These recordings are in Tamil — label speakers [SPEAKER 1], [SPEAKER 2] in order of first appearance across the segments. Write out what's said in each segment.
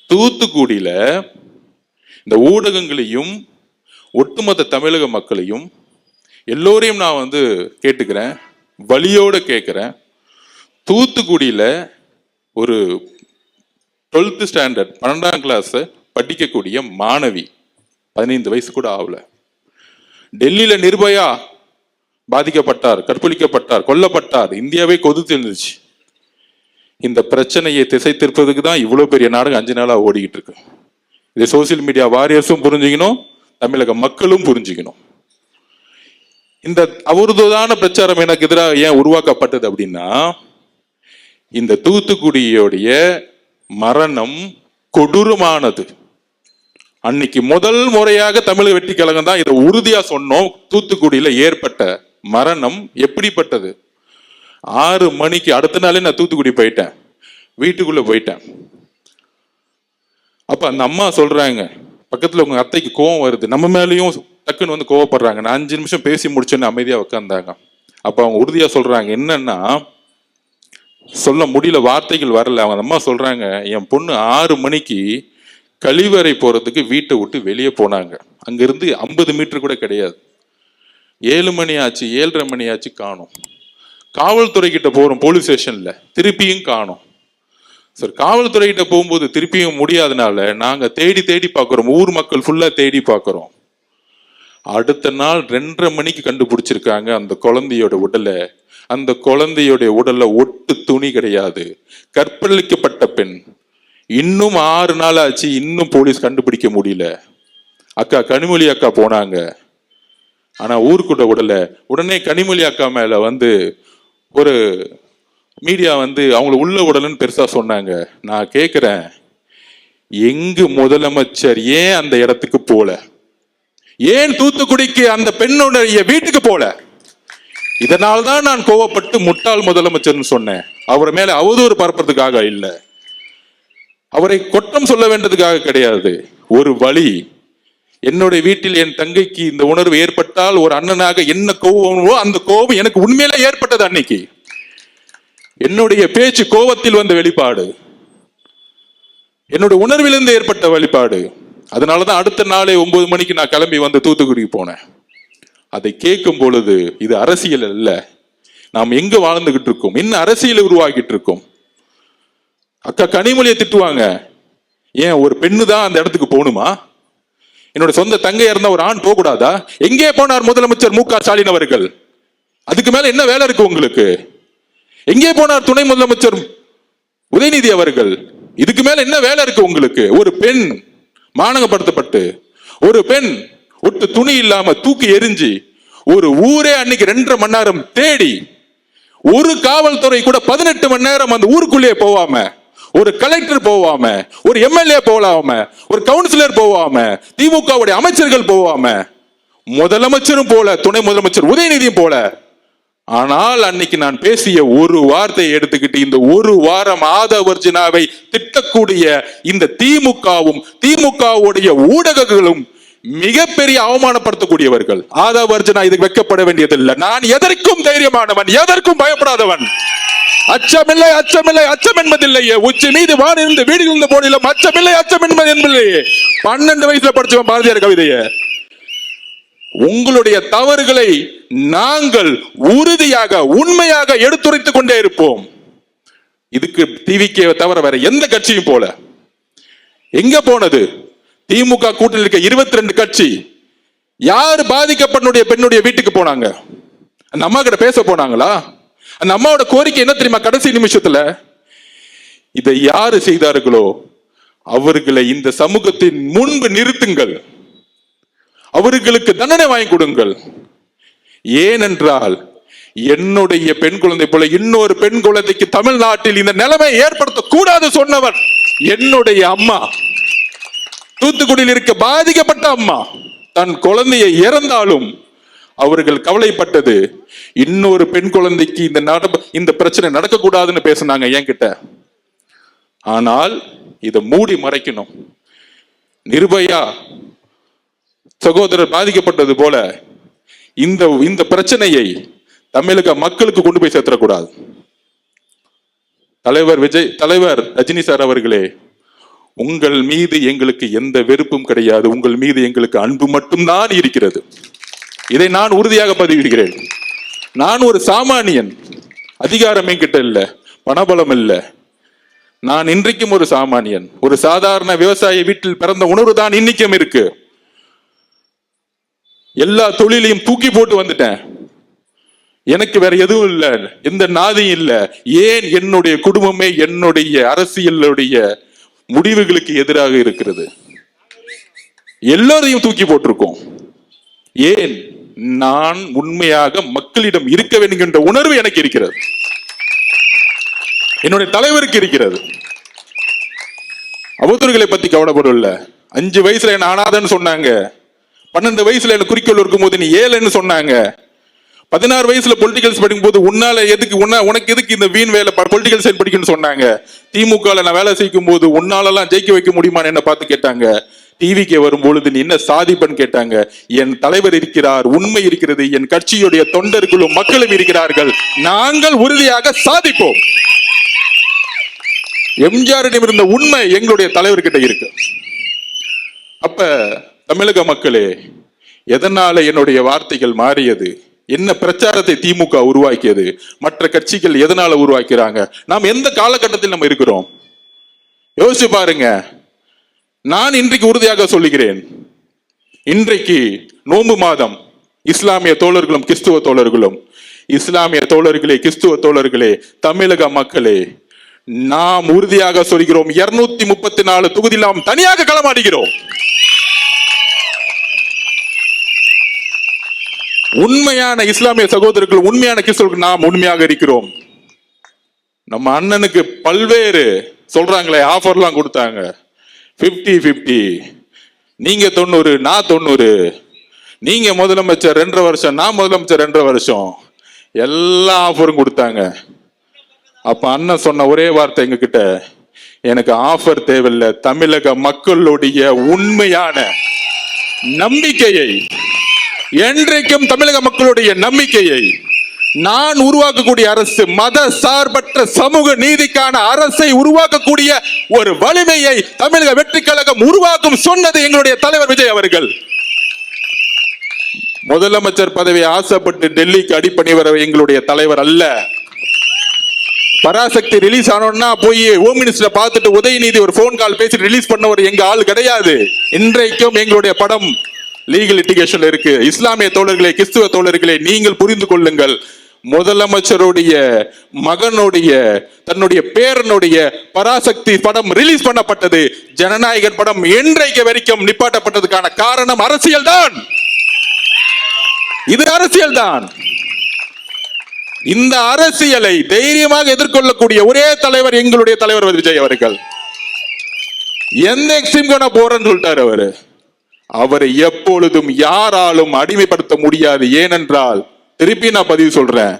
[SPEAKER 1] தூத்துக்குடியில இந்த ஊடகங்களையும் ஒட்டுமொத்த தமிழக மக்களையும் எல்லோரையும் நான் கேட்டுக்கிறேன், வலியோட கேட்கிறேன். தூத்துக்குடியில ஒரு 12th ஸ்டாண்டர்ட் 12ஆம் கிளாஸ் படிக்கக்கூடிய மாணவி, 15 வயசு கூட ஆகல, டெல்லியில நிர்பயா பாதிக்கப்பட்டார், கற்பழிக்கப்பட்டார், கொல்லப்பட்டார், இந்தியாவே கொதித்து இருந்துச்சு. இந்த பிரச்சனையை திசை திருப்பதுக்கு தான் இவ்வளவு பெரிய நாடகம் 5 நாளா ஓடிக்கிட்டு இருக்கு. இதை சோசியல் மீடியா வாரியர்ஸும் புரிஞ்சுக்கணும், தமிழக மக்களும் புரிஞ்சுக்கணும். இந்த அவதூறான பிரச்சாரம் எனக்கு எதிராக ஏன் உருவாக்கப்பட்டது அப்படின்னா, இந்த தூத்துக்குடியோடைய மரணம் கொடூரமானது. அன்னைக்கு முதல் முறையாக தமிழக வெற்றி கழகம் தான் இதை உறுதியா சொன்னோம். தூத்துக்குடியில ஏற்பட்ட மரணம் எப்படிப்பட்டது? 6 மணிக்கு அடுத்த நாளே நான் தூத்துக்குடி போயிட்டேன், வீட்டுக்குள்ள போயிட்டேன். அப்ப அந்த அம்மா சொல்றாங்க, பக்கத்துல உங்க அத்தைக்கு கோவம் வருது, நம்ம மேலேயும் டக்குன்னு கோவப்படுறாங்க. நான் 5 நிமிஷம் பேசி முடிச்சோன்னு அமைதியா உட்காந்தாங்க. அப்ப அவங்க உறுதியா சொல்றாங்க, என்னன்னா சொல்ல முடியல, வார்த்தைகள் வரல. அவங்க அம்மா சொல்றாங்க, என் பொண்ணு 6 மணிக்கு கழிவறை போறதுக்கு வீட்டை விட்டு வெளியே போனாங்க. அங்கிருந்து 50 மீட்டர் கூட கிடையாது. 7 மணி ஆச்சு, 7:30 மணி ஆச்சு, காணோம். காவல்துறை கிட்ட போறோம், போலீஸ் ஸ்டேஷன்ல, திருப்பியும் காணோம். சார், காவல்துறை கிட்ட போகும்போது திருப்பியும் முடியாதனால நாங்க தேடி தேடி பார்க்கிறோம், ஊர் மக்கள் ஃபுல்லா தேடி பார்க்கிறோம். அடுத்த நாள் 2:30 மணிக்கு கண்டுபிடிச்சிருக்காங்க அந்த குழந்தையோட உடலை. அந்த குழந்தையோட உடல்ல ஒட்டு துணி கிடையாது, கற்பழிக்கப்பட்ட பெண். இன்னும் 6 நாள் ஆச்சு, இன்னும் போலீஸ் கண்டுபிடிக்க முடியல. அக்கா கனிமொழி அக்கா போனாங்க, ஆனா ஊருக்குள்ள உடல. உடனே கனிமொழி அக்கா மேல ஒரு மீடியா அவங்கள உள்ள உடலன்னு பெருசா சொன்னாங்க. நான் கேட்கிறேன், எங்கு முதலமைச்சர் ஏன் அந்த இடத்துக்கு போல? ஏன் தூத்துக்குடிக்கு அந்த பெண்ணுடைய வீட்டுக்கு போல? இதனால்தான் நான் கோவப்பட்டு முட்டாள் முதலமைச்சர்னு சொன்னேன். அவர் மேல அவதூறு பரப்புறதுக்காக இல்ல, அவரை குற்றம் சொல்ல வேண்டியதுக்காக கிடையாது. ஒரு வழி, என்னுடைய வீட்டில் என் தங்கைக்கு இந்த உணர்வு ஏற்பட்டால் ஒரு அண்ணனாக என்ன கோவமோ அந்த கோபம் எனக்கு உண்மையில ஏற்பட்டது. அன்னைக்கு என்னுடைய பேச்சு கோபத்தில் வந்த வெளிப்பாடு, என்னுடைய உணர்விலிருந்து ஏற்பட்ட வெளிப்பாடு. அதனாலதான் அடுத்த நாளே 9 மணிக்கு நான் கிளம்பி தூத்துக்குடிக்கு போனேன். அதை கேட்கும் பொழுது இது அரசியல் அல்ல, நாம் எங்க வாழ்ந்துகிட்டு இருக்கோம், என்ன அரசியலை உருவாக்கிட்டு இருக்கோம். அக்கா கனிமொழியை திட்டுவாங்க, ஏன் ஒரு பெண்ணு தான் அந்த இடத்துக்கு போகணுமா? என்னோட சொந்த தங்கையா இருந்தா ஒரு ஆண் போக கூடாதா? எங்கே போனார் முதலமைச்சர் மு.க. ஸ்டாலின் அவர்கள்? அதுக்கு மேல என்ன வேலை இருக்கு உங்களுக்கு? எங்கே போனார் துணை முதலமைச்சர் உதயநிதி அவர்கள்? இதுக்கு மேல என்ன வேலை இருக்கு உங்களுக்கு? ஒரு பெண் மானகப்படுத்தப்பட்டு, ஒரு பெண் ஒட்டு துணி இல்லாம தூக்கி எரிஞ்சு, ஒரு ஊரே அன்னைக்கு 2.5 மணி நேரம் தேடி, ஒரு காவல்துறை கூட 18 மணி நேரம் அந்த ஊருக்குள்ளே போவாம, ஒரு கலெக்டர் போவாம, ஒரு எம்எல்ஏ போகாம, ஒரு கவுன்சிலர் போவாம, திமுகவுடைய அமைச்சர்கள் போவாம, முதலமைச்சரும் போல, துணை முதலமைச்சர் உதயநிதியும் போல. ஆனால் அன்னைக்கு நான் பேசிய ஒரு வார்த்தையை எடுத்துக்கிட்டு இந்த ஒரு வாரம் ஆதவர்ஜினாவை திட்டக்கூடிய இந்த திமுகவும் திமுகவுடைய ஊடகங்களும் மிகப்பெரிய அவமானப்படுத்தக்கூடியவர்கள். ஆதவர்ஜினா இதுக்கு வெட்கப்பட வேண்டியதில்லை. நான் எதற்கும் தைரியமானவன், எதற்கும் பயப்படாதவன். அச்சமில்லை, அச்சமில்லை, அச்சம் என்பதில்லையே. உச்சி மீது வான் இருந்து வீடு இருந்து போனிலும் அச்சமில்லை, அச்சம் என்பதில்லையே. 12 வயசுல படிச்சவன் பாரதியார் கவிதையை. உங்களுடைய தவறுகளை நாங்கள் உறுதியாக உண்மையாக எடுத்துரைத்துக் கொண்டே இருப்போம். இதுக்கு டிவிக்கு தவிர வேற எந்த கட்சியும் போல. எங்க போனது? திமுக கூட்டணியில் இருக்க 22 கட்சி யாரு பாதிக்கப்பட்ட பெண்ணுடைய வீட்டுக்கு போனாங்க? அந்த அம்மா கிட்ட பேச போனாங்களா? அந்த அம்மாவோட கோரிக்கை என்ன தெரியுமா? கடைசி நிமிஷத்துல இதை யாரு செய்தார்களோ அவர்களை இந்த சமூகத்தின் முன்பு நிறுத்துங்கள், அவர்களுக்கு தண்டனை வாங்கி கொடுங்கள். ஏனென்றால் என்னுடைய பெண் குழந்தை போல இன்னொரு பெண் குழந்தைக்கு தமிழ்நாட்டில் இந்த நிலைமை ஏற்படுத்த கூடாது சொன்னவர் என்னுடைய அம்மா. தூத்துக்குடியில் இருக்க பாதிக்கப்பட்ட அம்மா தன் குழந்தையை இறந்தாலும் அவர்கள் கவலைப்பட்டது இன்னொரு பெண் குழந்தைக்கு இந்த பிரச்சனை நடக்கக்கூடாதுன்னு பேசினாங்க என்கிட்ட. ஆனால் இதை மூடி மறைக்கணும். நிர்பயா சகோதரர் பாதிக்கப்பட்டது போல இந்த பிரச்சனையை தமிழக மக்களுக்கு கொண்டு போய் சேர்த்தக்கூடாது. தலைவர் ரஜினி சார் அவர்களே, உங்கள் மீது எங்களுக்கு எந்த வெறுப்பும் கிடையாது, உங்கள் மீது எங்களுக்கு அன்பு மட்டும்தான் இருக்கிறது. இதை நான் உறுதியாக பதிவிடுகிறேன். நான் ஒரு சாமானியன், அதிகாரம் என்கிட்ட இல்ல, பணபலம் இல்ல. நான் இன்றைக்கும் ஒரு சாமானியன், ஒரு சாதாரண விவசாய வீட்டில் பிறந்த உணர்வு தான் இன்னைக்கும் இருக்கு. எல்லா தொழிலையும் தூக்கி போட்டு வந்துட்டேன். எனக்கு வேற எதுவும் இல்ல, எந்த நாதியும் இல்ல. ஏன்? என்னுடைய குடும்பமே என்னுடைய அரசியலுடைய முடிவுகளுக்கு எதிராக இருக்கிறது. எல்லாரையும் தூக்கி போட்டிருக்கோம். ஏன்? நான் உண்மையாக மக்களிடம் இருக்க வேண்டும் என்ற உணர்வு எனக்கு இருக்கிறது, என்னுடைய தலைவருக்கு இருக்கிறது. அவதூறுகளை பத்தி கவலைப்படல. 5 வயசுல என்ன அனாதன்னு சொன்னாங்க, 12 வயசுல என்ன குறிக்கோள் இருக்கும் போது நீ ஏழைன்னு சொன்னாங்க, 16 வயசுல பொலிட்டிகல்ஸ் படிக்கும் போது உன்னால எதுக்கு உனக்கு எதுக்கு இந்த வீண் வேலை பொலிட்டிகல் சயின்ஸ் படிக்கணும்னு சொன்னாங்க. திமுக நான் வேலை செய்யும் போது உன்னாலெல்லாம் ஜெயிக்க வைக்க முடியுமான்னு என்ன பார்த்து கேட்டாங்க. டிவிக்கு வரும்பொழுது நீ என்ன சாதிப்பன்னு கேட்டாங்க. என் தலைவர் இருக்கிறார், உண்மை இருக்கிறது, என் கட்சியுடைய தொண்டர்களும் மக்களும் இருக்கிறார்கள், நாங்கள் உறுதியாக சாதிப்போம். எம்ஜிஆரிடம் இருந்த உண்மை எங்களுடைய தலைவர்கிட்ட இருக்கு. அப்ப தமிழக மக்களே, எதனால என்னுடைய வார்த்தைகள் மாறியது? என்ன பிரச்சாரத்தை திமுக உருவாக்கியது? மற்ற கட்சிகள் எதனால உருவாக்கிறாங்க? நாம் எந்த காலகட்டத்தில் நம்ம இருக்கிறோம் யோசிச்சு பாருங்க. நான் இன்றைக்கு உறுதியாக சொல்லுகிறேன், இன்றைக்கு நோன்பு மாதம். இஸ்லாமிய தோழர்களும் கிறிஸ்துவ தோழர்களும், இஸ்லாமிய தோழர்களே, கிறிஸ்துவ தோழர்களே, தமிழக மக்களே, நாம் உறுதியாக சொல்கிறோம், 234 தொகுதியில் நாம் தனியாக களமாடுகிறோம். உண்மையான இஸ்லாமிய சகோதரர்கள், உண்மையான கிறிஸ்தவர்கள் நாம் உண்மையாக இருக்கிறோம். நம்ம அண்ணனுக்கு பல்வேறு சொல்றாங்களே ஆஃபர்லாம் கொடுத்தாங்க. 50-50, நீங்க 90 நான் 90, நீங்க முதலமைச்சர் 2.5 வருஷம் நான் முதலமைச்சர் 2.5 வருஷம், எல்லா ஆஃபரும் கொடுத்தாங்க. அப்ப அண்ணன் சொன்ன ஒரே வார்த்தை எங்க கிட்ட, எனக்கு ஆஃபர் தேவையில்லை, தமிழக மக்களுடைய உண்மையான நம்பிக்கையை, என்றைக்கும் தமிழக மக்களுடைய நம்பிக்கையை, நான் உருவாக்கக்கூடிய அரசு மத சார்பற்ற சமூக நீதிக்கான அரசை உருவாக்கக்கூடிய ஒரு வலிமையை தமிழக வெற்றி கழகம் உருவாக்கும் சொன்னது எங்களுடைய தலைவர் விஜய் அவர்கள். முதலமைச்சர் பதவியை ஆசைப்பட்டு டெல்லிக்கு அடிப்பணி வர எங்களுடைய தலைவர் அல்ல. பராசக்தி ரிலீஸ் ஆனோம்னா போய் ஹோம் மினிஸ்டர் பார்த்துட்டு உதயநிதி ஒரு போன் கால் பேசி ரிலீஸ் பண்ணவர் எங்க ஆள் கிடையாது. இன்றைக்கும் எங்களுடைய படம் லீகல் லிட்டிகேஷன் இருக்கு. இஸ்லாமிய தோழர்களே, கிறிஸ்துவ தோழர்களே, நீங்கள் புரிந்து கொள்ளுங்கள். முதலமைச்சருடைய மகனுடைய தன்னுடைய பேரனுடைய பராசக்தி படம் ரிலீஸ் பண்ணப்பட்டது. ஜனநாயகன் படம் இன்றைக்கு வரைக்கும் நிப்பாட்டப்பட்டதுக்கான காரணம் அரசியல் தான். இது அரசியல் தான். இந்த அரசியலை தைரியமாக எதிர்கொள்ளக்கூடிய ஒரே தலைவர் எங்களுடைய தலைவர் விஜய் அவர்கள். எந்த எக்ஸ்ட்ரீம் போறேன்னு சொல்லிட்டாரு அவரு. அவரை எப்பொழுதும் யாராலும் அடிமைப்படுத்த முடியாது. ஏனென்றால், திருப்பி நான் பதிவு சொல்றேன்,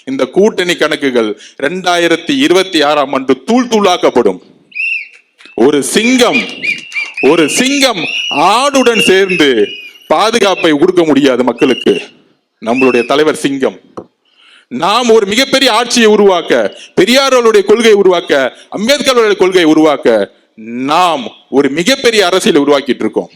[SPEAKER 1] இந்த கூட்டணி கணக்குகள் 2026ஆம் ஆண்டு தூள் தூளாக்கப்படும். ஒரு சிங்கம் ஆடுடன் சேர்ந்து பாதுகாப்பை கொடுக்க முடியாது மக்களுக்கு. நம்மளுடைய தலைவர் சிங்கம். நாம் ஒரு மிகப்பெரிய ஆட்சியை உருவாக்க, பெரியாரோடைய கொள்கையை உருவாக்க, அம்பேத்கருடைய கொள்கையை உருவாக்க நாம் ஒரு மிகப்பெரிய அரசியலை உருவாக்கிட்டு இருக்கோம்.